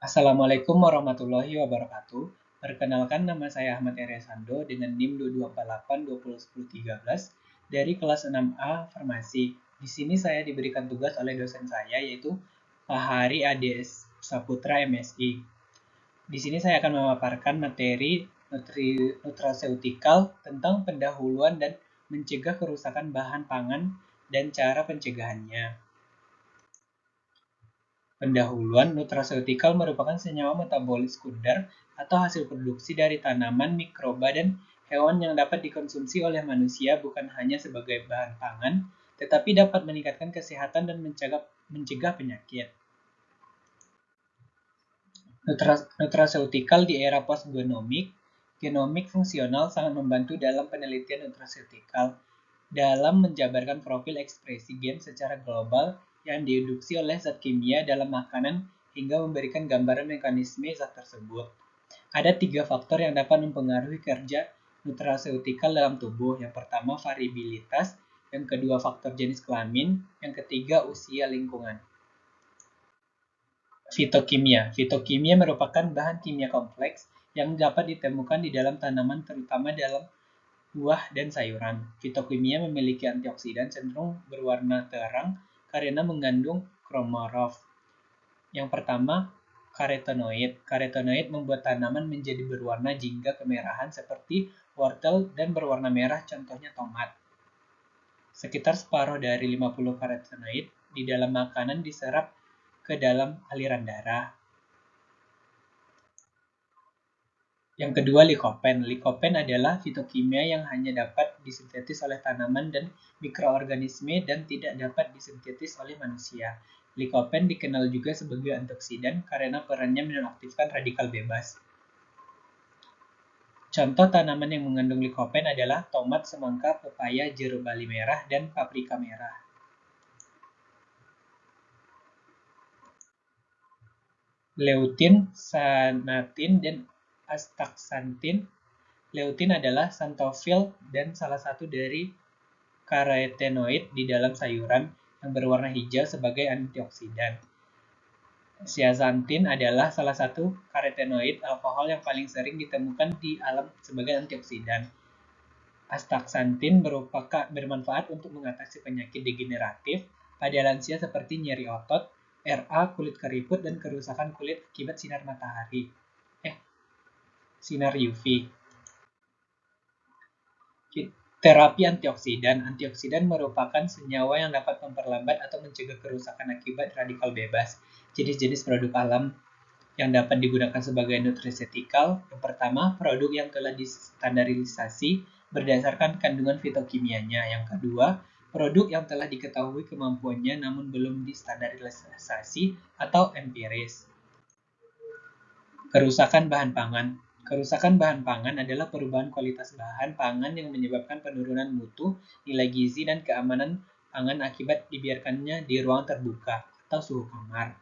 Assalamualaikum warahmatullahi wabarakatuh. Perkenalkan, nama saya Ahmad Eresando dengan NIM 22482013 dari kelas 6A Farmasi. Di sini saya diberikan tugas oleh dosen saya, yaitu Pak Hari ADS Saputra MSI. Di sini saya akan memaparkan materi nutraceutikal tentang pendahuluan dan mencegah kerusakan bahan pangan dan cara pencegahannya. Pendahuluan, nutraceutikal merupakan senyawa metabolit sekunder atau hasil produksi dari tanaman, mikroba, dan hewan yang dapat dikonsumsi oleh manusia bukan hanya sebagai bahan pangan, tetapi dapat meningkatkan kesehatan dan mencegah penyakit. Nutraceutikal di era post-genomik, genomik fungsional sangat membantu dalam penelitian nutraceutikal dalam menjabarkan profil ekspresi gen secara global yang diinduksi oleh zat kimia dalam makanan hingga memberikan gambaran mekanisme zat tersebut. Ada 3 faktor yang dapat mempengaruhi kerja nutraceutikal dalam tubuh. Yang pertama, variabilitas, yang kedua, faktor jenis kelamin, yang ketiga, usia lingkungan. Fitokimia. Fitokimia merupakan bahan kimia kompleks yang dapat ditemukan di dalam tanaman, terutama dalam buah dan sayuran. Fitokimia memiliki antioksidan cenderung berwarna terang karena mengandung kromorf. Yang pertama, karotenoid. Karotenoid membuat tanaman menjadi berwarna jingga kemerahan seperti wortel dan berwarna merah, contohnya tomat. Sekitar separuh dari 50 karotenoid di dalam makanan diserap ke dalam aliran darah. Yang kedua, likopen. Likopen adalah fitokimia yang hanya dapat disintetis oleh tanaman dan mikroorganisme dan tidak dapat disintetis oleh manusia. Likopen dikenal juga sebagai antioksidan karena perannya menonaktifkan radikal bebas. Contoh tanaman yang mengandung likopen adalah tomat, semangka, pepaya, jeruk bali merah, dan paprika merah. Leutin, sanatin, dan astaxanthin. Leutin adalah xanthofil dan salah satu dari karotenoid di dalam sayuran yang berwarna hijau sebagai antioksidan. Zeaxanthin adalah salah satu karotenoid alkohol yang paling sering ditemukan di alam sebagai antioksidan. Astaxanthin bermanfaat untuk mengatasi penyakit degeneratif pada lansia seperti nyeri otot, RA, kulit keriput, dan kerusakan kulit akibat sinar UV. Terapi antioksidan. Antioksidan merupakan senyawa yang dapat memperlambat atau mencegah kerusakan akibat radikal bebas. Jenis-jenis produk alam yang dapat digunakan sebagai nutraceutikal. Yang pertama, produk yang telah distandarisasi berdasarkan kandungan fitokimianya. Yang kedua, produk yang telah diketahui kemampuannya namun belum distandarisasi atau empiris. Kerusakan bahan pangan. Kerusakan bahan pangan adalah perubahan kualitas bahan pangan yang menyebabkan penurunan mutu, nilai gizi, dan keamanan pangan akibat dibiarkannya di ruang terbuka atau suhu kamar.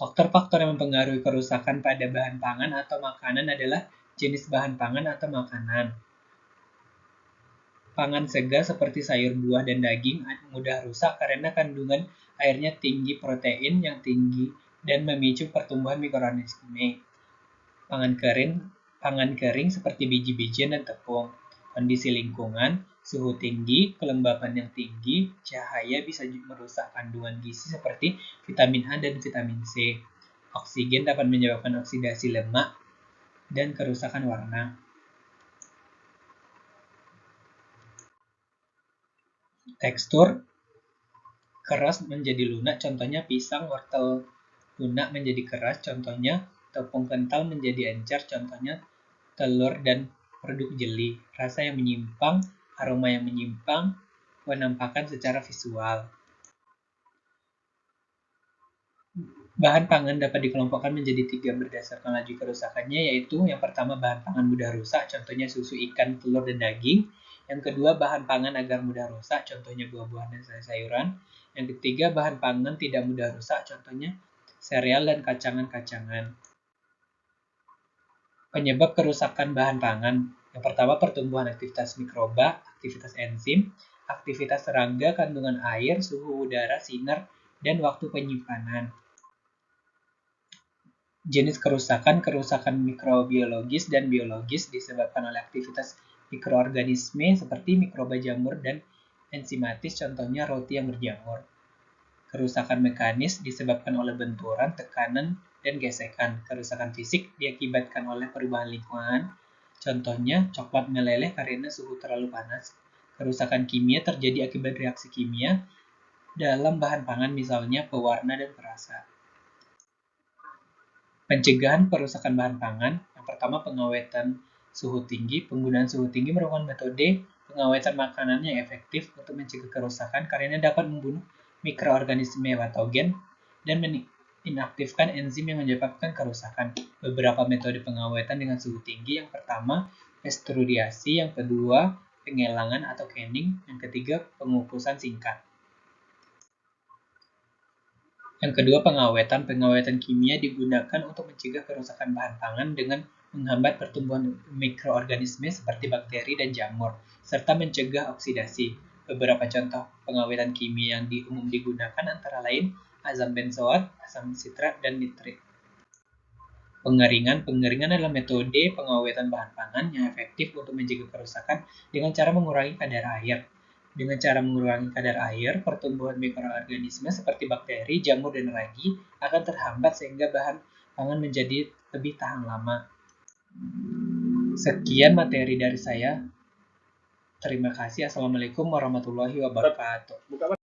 Faktor-faktor yang mempengaruhi kerusakan pada bahan pangan atau makanan adalah jenis bahan pangan atau makanan. Pangan segar seperti sayur, buah, dan daging mudah rusak karena kandungan airnya tinggi, protein yang tinggi, dan memicu pertumbuhan mikroorganisme. Pangan kering seperti biji-bijian dan tepung. Kondisi lingkungan, suhu tinggi, kelembapan yang tinggi, cahaya bisa merusak kandungan gizi seperti vitamin A dan vitamin C. Oksigen dapat menyebabkan oksidasi lemak dan kerusakan warna. Tekstur keras menjadi lunak, contohnya pisang. Wortel lunak menjadi keras, contohnya tepung kental menjadi encer, contohnya telur dan produk jeli. Rasa yang menyimpang, aroma yang menyimpang, penampakan secara visual. Bahan pangan dapat dikelompokkan menjadi 3 berdasarkan laju kerusakannya, yaitu yang pertama, bahan pangan mudah rusak, contohnya susu, ikan, telur, dan daging. Yang kedua, bahan pangan agar mudah rusak, contohnya buah-buahan dan sayur-sayuran. Yang ketiga, bahan pangan tidak mudah rusak, contohnya sereal dan kacangan-kacangan. Penyebab kerusakan bahan pangan. Yang pertama, pertumbuhan aktivitas mikroba, aktivitas enzim, aktivitas serangga, kandungan air, suhu udara, sinar, dan waktu penyimpanan. Jenis kerusakan, kerusakan mikrobiologis dan biologis disebabkan oleh aktivitas mikroorganisme seperti mikroba jamur dan enzimatis, contohnya roti yang berjamur. Kerusakan mekanis disebabkan oleh benturan, tekanan, dan gesekan. Kerusakan fisik diakibatkan oleh perubahan lingkungan, contohnya coklat meleleh karena suhu terlalu panas. Kerusakan kimia terjadi akibat reaksi kimia dalam bahan pangan, misalnya pewarna dan perasa. Pencegahan perusakan bahan pangan. Yang pertama, pengawetan suhu tinggi. Penggunaan suhu tinggi merupakan metode pengawetan makanan yang efektif untuk mencegah kerusakan karena dapat membunuh mikroorganisme patogen dan inaktifkan enzim yang menyebabkan kerusakan. Beberapa metode pengawetan dengan suhu tinggi. Yang pertama, pasteuriasi. Yang kedua, pengelangan atau canning. Yang ketiga, pengukusan singkat. Yang kedua, pengawetan. Pengawetan kimia digunakan untuk mencegah kerusakan bahan pangan dengan menghambat pertumbuhan mikroorganisme seperti bakteri dan jamur, serta mencegah oksidasi. Beberapa contoh pengawetan kimia yang umum digunakan antara lain asam benzoat, asam sitrat, dan nitrit. Pengeringan. Pengeringan adalah metode pengawetan bahan pangan yang efektif untuk mencegah kerusakan dengan cara mengurangi kadar air. Dengan cara mengurangi kadar air, pertumbuhan mikroorganisme seperti bakteri, jamur, dan ragi akan terhambat sehingga bahan pangan menjadi lebih tahan lama. Sekian materi dari saya. Terima kasih. Assalamualaikum warahmatullahi wabarakatuh.